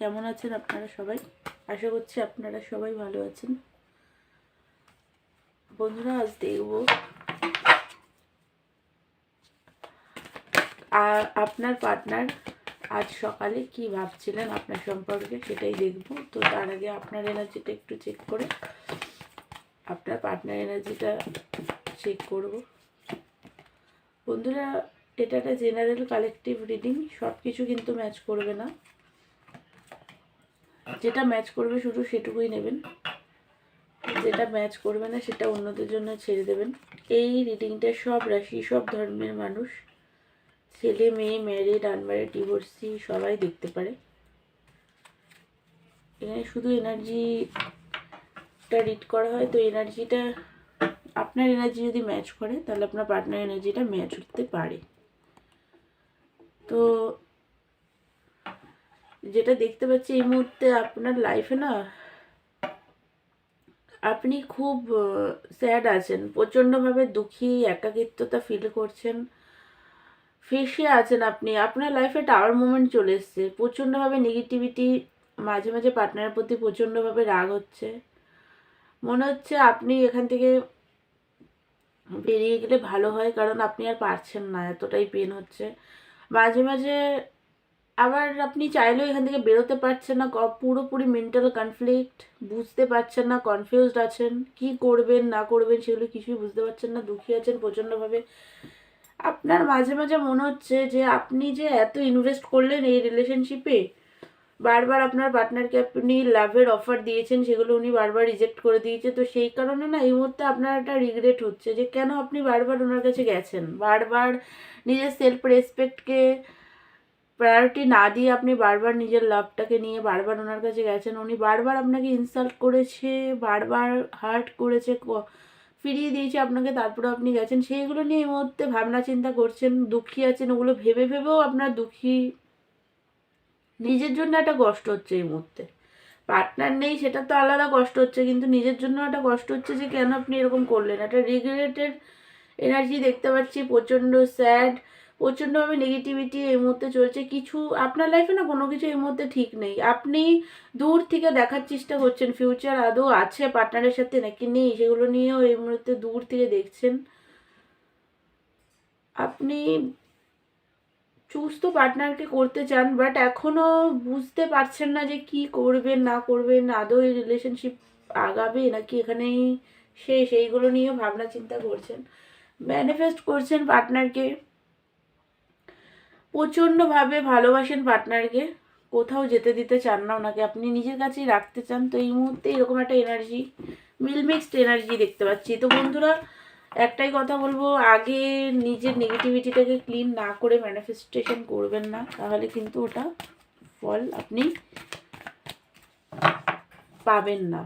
কেমন আছেন আপনারা সবাই? আশা করছি আপনারা সবাই ভালো আছেন। বন্ধুরা, আজ দেখব আপনার পার্টনার আজ সকালে কি ভাবছিলেন আপনার সম্পর্কে, সেটাই দেখব। তো তার আগে আপনার এনার্জিটা একটু চেক করে আপনার পার্টনার এনার্জিটা চেক করব। বন্ধুরা, এটা একটা জেনারেল কালেকটিভ রিডিং, সব কিছু কিন্তু ম্যাচ করবে না। যেটা ম্যাচ করবে শুধু সেটুকুই নেবেন, যেটা ম্যাচ করবে না সেটা অন্যদের জন্য ছেড়ে দেবেন। এই রিডিংটা সব রাশি, সব ধর্মের মানুষ, ছেলে মেয়ে, ম্যারিড, আনম্যারিড, ডিভোর্সি সবাই দেখতে পারে। এখানে শুধু এনার্জিটা রিড করা হয়। তো এনার্জিটা, আপনার এনার্জি যদি ম্যাচ করে তাহলে আপনার পার্টনার এনার্জিটা ম্যাচ হতে পারে। তো যেটা দেখতে পাচ্ছি এই মুহূর্তে আপনার লাইফে না, আপনি খুব স্যাড আছেন, প্রচণ্ডভাবে দুঃখী, একাকিত্বতা ফিল করছেন, ফেসে আছেন আপনি। আপনার লাইফে টাওয়ার মোমেন্ট চলে এসছে, প্রচণ্ডভাবে নেগেটিভিটি, মাঝে মাঝে পার্টনারের প্রতি প্রচণ্ডভাবে রাগ হচ্ছে। মনে হচ্ছে আপনি এখান থেকে বেরিয়ে গেলে ভালো হয়, কারণ আপনি আর পারছেন না, এতটাই পেন হচ্ছে। মাঝে মাঝে আবার আপনি চাইলেও এখান থেকে বেরোতে পারছেন না, পুরোপুরি মেন্টাল কনফ্লিক্ট, বুঝতে পারছেন না, কনফিউজড আছেন, কি করবেন না করবেন সেগুলো কিছুই বুঝতে পারছেন না, দুঃখী আছেন প্রচণ্ডভাবে। আপনার মাঝে মাঝে মনে হচ্ছে যে আপনি যে এত ইনভেস্ট করলেন এই রিলেশনশিপে, বারবার আপনার পার্টনারকে আপনি লাভের অফার দিয়েছেন, সেগুলো উনি বারবার রিজেক্ট করে দিয়েছে। তো সেই কারণে না এই মুহূর্তে আপনার একটা রিগ্রেট হচ্ছে যে কেন আপনি বারবার ওনার কাছে গেছেন। বারবার নিজের সেলফ রেসপেক্টকে প্রায়োরিটি না দিয়ে আপনি বারবার নিজের লাভটাকে নিয়ে বারবার ওনার কাছে গেছেন। উনি বারবার আপনাকে ইনসাল্ট করেছে, বারবার হার্ট করেছে, ফিরিয়ে দিয়েছে আপনাকে, তারপরে আপনি গেছেন। সেইগুলো নিয়ে এই মুহূর্তে ভাবনা চিন্তা করছেন, দুঃখী আছেন। ওগুলো ভেবে ভেবেও আপনার দুঃখী, নিজের জন্য একটা কষ্ট হচ্ছে এই মুহূর্তে। পার্টনার নেই সেটা তো আলাদা কষ্ট হচ্ছে, কিন্তু নিজের জন্য একটা কষ্ট হচ্ছে যে কেন আপনি এরকম করলেন। একটা রিগ্রেটেড এনার্জি দেখতে পাচ্ছি, প্রচণ্ড স্যাড, প্রচণ্ডভাবে নেগেটিভিটি এই মুহূর্তে চলছে। কিছু আপনার লাইফে না কোনো কিছু এই মুহূর্তে ঠিক নেই। আপনি দূর থেকে দেখার চেষ্টা করছেন ফিউচার আদৌ আছে পার্টনারের সাথে নাকি নেই, সেগুলো নিয়েও এই মুহূর্তে দূর থেকে দেখছেন। আপনি চুজ তো পার্টনারকে করতে চান, বাট এখনও বুঝতে পারছেন না যে কি করবেন না করবেন, আদৌ এই রিলেশনশিপ আগাবে নাকি এখানেই শেষ, এইগুলো নিয়েও ভাবনা চিন্তা করছেন। ম্যানিফেস্ট করছেন পার্টনারকে, প্রচণ্ডভাবে ভালোবাসেন পার্টনারকে, কোথাও যেতে দিতে চান না ওনাকে, আপনি নিজের কাছেই রাখতে চান। তো এই মুহূর্তে এরকম একটা এনার্জি, মিক্সড এনার্জি দেখতে পাচ্ছি। তো বন্ধুরা, একটাই কথা বলবো, আগে নিজের নেগেটিভিটিটাকে ক্লিন না করে ম্যানিফেস্টেশন করবেন না, তাহলে কিন্তু ওটা ফল আপনি পাবেন না।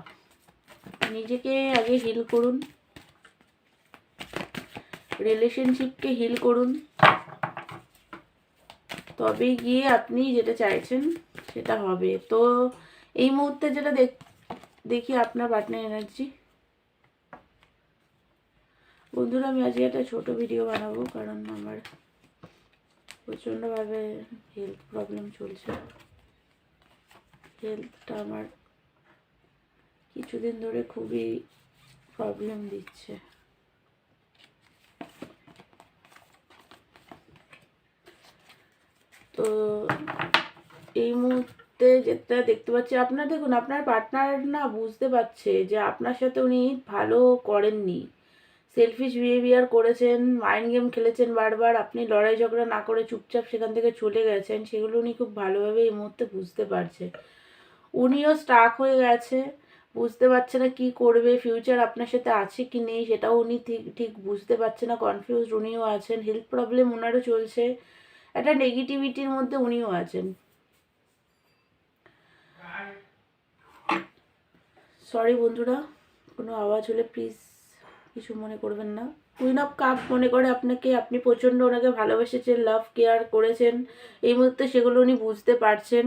নিজেকে আগে হিল করুন, রিলেশনশিপকে হিল করুন, তবেই গিয়ে আপনি যেটা চাইছেন সেটা হবে। তো এই মুহূর্তে যেটা দেখি আপনার পার্টনার এনার্জি। বন্ধুরা, আমি আজকে একটা ছোট ভিডিও বানাবো, কারণ আমার প্রচণ্ডভাবে হেলথ প্রবলেম চলছে। হেলথটা আমার কিছুদিন ধরে খুবই প্রবলেম দিচ্ছে। তো এই মুহূর্তে যেটা দেখতে পাচ্ছি, আপনার দেখুন আপনার পার্টনার না বুঝতে পারছে যে আপনার সাথে উনি ভালো করেননি, সেলফিশ বিহেভিয়ার করেছেন, মাইন্ড গেম খেলেছেন বারবার, আপনি লড়াই ঝগড়া না করে চুপচাপ সেখান থেকে চলে গেছেন, সেগুলো উনি খুব ভালোভাবে এই মুহূর্তে বুঝতে পারছে। উনিও স্টাক হয়ে গেছে, বুঝতে পারছে না কি করবে, ফিউচার আপনার সাথে আছে কি নেই সেটাও উনি ঠিক ঠিক বুঝতে পারছে না, কনফিউজড উনিও আছেন, হেলথ প্রবলেম ওনারও চলছে, একটা নেগেটিভিটির মধ্যে উনিও আছেন। সরি বন্ধুরা, কোনো আওয়াজ হলে প্লিজ কিছু মনে করবেন না। কুইন অফ কাপ মনে করে আপনাকে, আপনি প্রচণ্ড ওনাকে ভালোবেসেছেন, লাভ কেয়ার করেছেন, এই মুহূর্তে সেগুলো উনি বুঝতে পারছেন,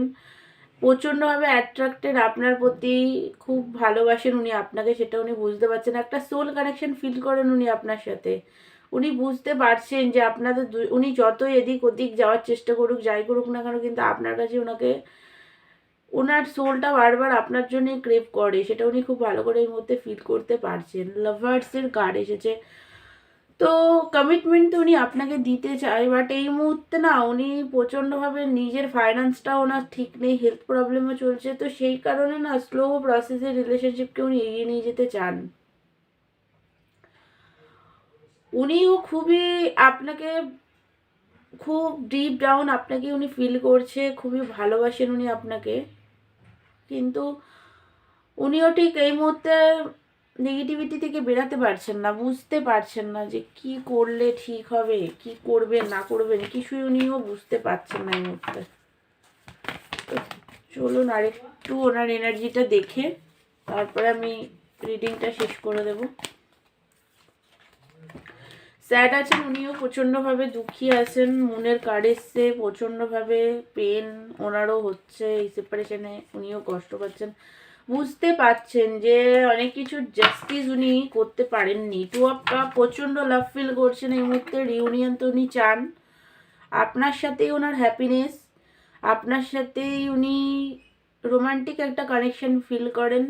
প্রচণ্ডভাবে অ্যাট্রাক্টেড আপনার প্রতি, খুব ভালোবাসেন উনি আপনাকে, সেটা উনি বুঝতে পারছেন, একটা সোল কানেকশন ফিল করেন উনি আপনার সাথে। উনি বুঝতে পারছেন যে আপনাদের উনি যতই এদিক ওদিক যাওয়ার চেষ্টা করুক, যাই করুক না কেন, কিন্তু আপনার কাছে ওনাকে ওনার সোলটা বারবার আপনার জন্যই ক্রেভ করে, সেটা উনি খুব ভালো করে এই মুহূর্তে ফিল করতে পারছেন। লাভার্সের কার্ড এসেছে, তো কমিটমেন্ট উনি আপনাকে দিতে চায়, বাট এই মুহূর্তে না উনি প্রচণ্ডভাবে নিজের ফাইন্যান্সটাও ওনার ঠিক নেই, হেলথ প্রবলেমও চলছে, তো সেই কারণে না স্লো প্রসেসে রিলেশনশিপকে উনি এগিয়ে নিয়ে যেতে চান। উনিও খুবই আপনাকে, খুব ডিপ ডাউন আপনাকে উনি ফিল করছে, খুবই ভালোবাসেন উনি আপনাকে, কিন্তু উনিও ঠিক এই মুহূর্তে নেগেটিভিটি থেকে বেরাতে পারছেন না, বুঝতে পারছেন না যে কি করলে ঠিক হবে, কি করবেন না করবেন, কিছুই উনিও বুঝতে পারছেন না এই মুহূর্তে। তো চলুন আরেকটু ওনার এনার্জিটা দেখে তারপরে আমি রিডিংটা শেষ করে দেব। স্যাড আছেন উনিও, প্রচণ্ডভাবে দুঃখী আছেন, মনের কার্ড এসছে, প্রচণ্ডভাবে পেন ওনারও হচ্ছে এই সেপারেশনে, উনিও কষ্ট পাচ্ছেন, বুঝতে পারছেন যে অনেক কিছু জাস্টিস উনি করতে পারেননি। টু অফ কাপ প্রচণ্ড লাভ ফিল করছেন এই মুহূর্তে, রিউনিয়ন তো উনি চান, আপনার সাথেই ওনার হ্যাপিনেস, আপনার সাথেই উনি রোমান্টিক একটা কানেকশন ফিল করেন,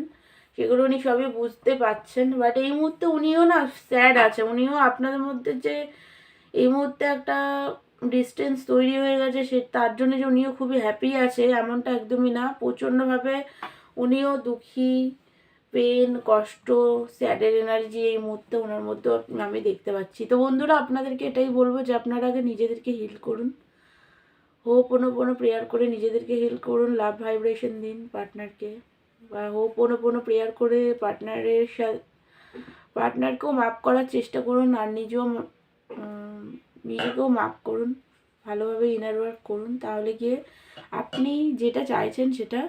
সেগুলো উনি সবই বুঝতে পারছেন, বাট এই মুহূর্তে উনিও না স্যাড আছে, উনিও আপনাদের মধ্যে যে এই মুহূর্তে একটা ডিস্টেন্স তৈরি হয়ে গেছে সে তার জন্য যে উনিও খুবই হ্যাপি আছে এমনটা একদমই না, প্রচণ্ডভাবে উনিও দুঃখী, পেন, কষ্ট, স্যাডের এনার্জি এই মুহূর্তে ওনার মধ্যে আমি দেখতে পাচ্ছি। তো বন্ধুরা আপনাদেরকে এটাই বলবো যে আপনারা আগে নিজেদেরকে হিল করুন, হোপোনোপোনো প্রেয়ার করে নিজেদেরকে হিল করুন, লাভ ভাইব্রেশন দিন পার্টনারকে, বা হোপোনোপোনো প্রেয়ার করে পার্টনারকেও মাফ করার চেষ্টা করুন, আর নিজেকেও মাফ করুন, ভালোভাবে ইনার ওয়ার্ক করুন, তাহলে গিয়ে আপনি যেটা চাইছেন সেটা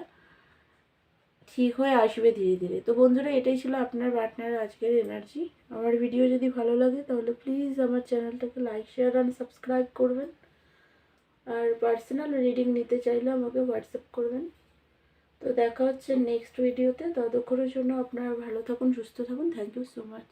ঠিক হয়ে আসবে ধীরে ধীরে। তো বন্ধুরা এটাই ছিল আপনার পার্টনারের আজকের এনার্জি। আমার ভিডিও যদি ভালো লাগে তাহলে প্লিজ আমার চ্যানেলটাকে লাইক, শেয়ার অ্যান্ড সাবস্ক্রাইব করবেন, আর পার্সোনাল রিডিং নিতে চাইলে আমাকে হোয়াটসঅ্যাপ করবেন। তো দেখা হচ্ছে নেক্সট ভিডিওতে, ততক্ষণের জন্য আপনারা ভালো থাকুন, সুস্থ থাকুন, থ্যাংক ইউ সো মাচ।